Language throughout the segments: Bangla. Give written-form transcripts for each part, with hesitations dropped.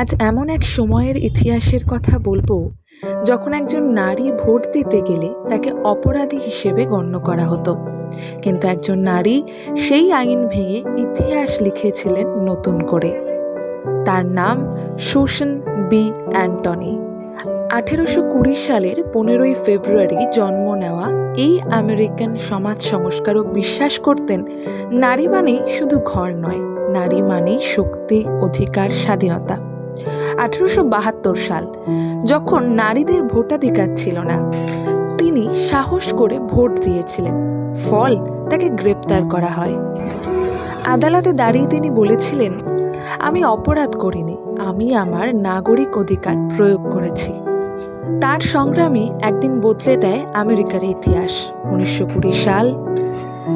আজ এমন এক সময়ের ইতিহাসের কথা বলবো, যখন একজন নারী ভোট দিতে গেলে তাকে অপরাধী হিসেবে গণ্য করা হতো। কিন্তু একজন নারী সেই আইন ভেঙে ইতিহাস লিখেছিলেন নতুন করে। তার নাম সুসান বি অ্যান্টনি। 1820 সালের 15ই ফেব্রুয়ারি জন্ম নেওয়া এই আমেরিকান সমাজ সংস্কারক বিশ্বাস করতেন, নারী মানেই শুধু ঘর নয়, নারী মানেই শক্তি, অধিকার, স্বাধীনতা। 1872 সাল, যখন নারীদের ভোটাধিকার ছিল না, তিনি সাহস করে ভোট দিয়েছিলেন। ফল, তাকে গ্রেপ্তার করা হয়। আদালতে দাঁড়িয়ে তিনি বলেছিলেন, আমি অপরাধ করিনি, আমি আমার নাগরিক অধিকার প্রয়োগ করেছি। তার সংগ্রামী একদিন বদলে দেয় আমেরিকার ইতিহাস। 1920 সাল,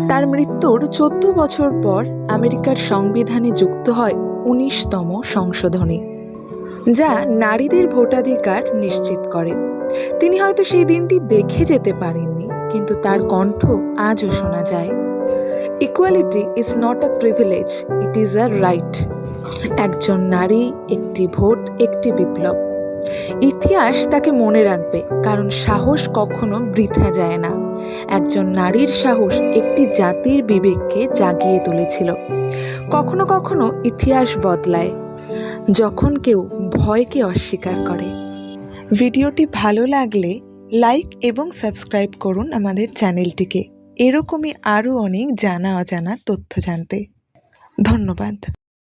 তার মৃত্যুর 14 বছর পর আমেরিকার সংবিধানে যুক্ত হয় 19তম সংশোধনী, যা নারীদের ভোটাধিকার নিশ্চিত করে। তিনি হয়তো সেই দিনটি দেখে যেতে পারেননি, কিন্তু তার কণ্ঠ আজও শোনা যায়। Equality is not a privilege, it is a right. একজন নারী, একটি ভোট, একটি বিপ্লব। ইতিহাস তাকে মনে রাখবে, কারণ সাহস কখনো বৃথা যায় না। একজন নারীর সাহস একটি জাতির বিবেককে জাগিয়ে তুলেছিল। কখনো কখনো ইতিহাস বদলায়, যখন কেউ ভয়কে অস্বীকার করে। ভিডিওটি ভালো লাগলে লাইক এবং সাবস্ক্রাইব করুন আমাদের চ্যানেলটিকে, এরকমই আরও অনেক জানা অজানা তথ্য জানতে। ধন্যবাদ।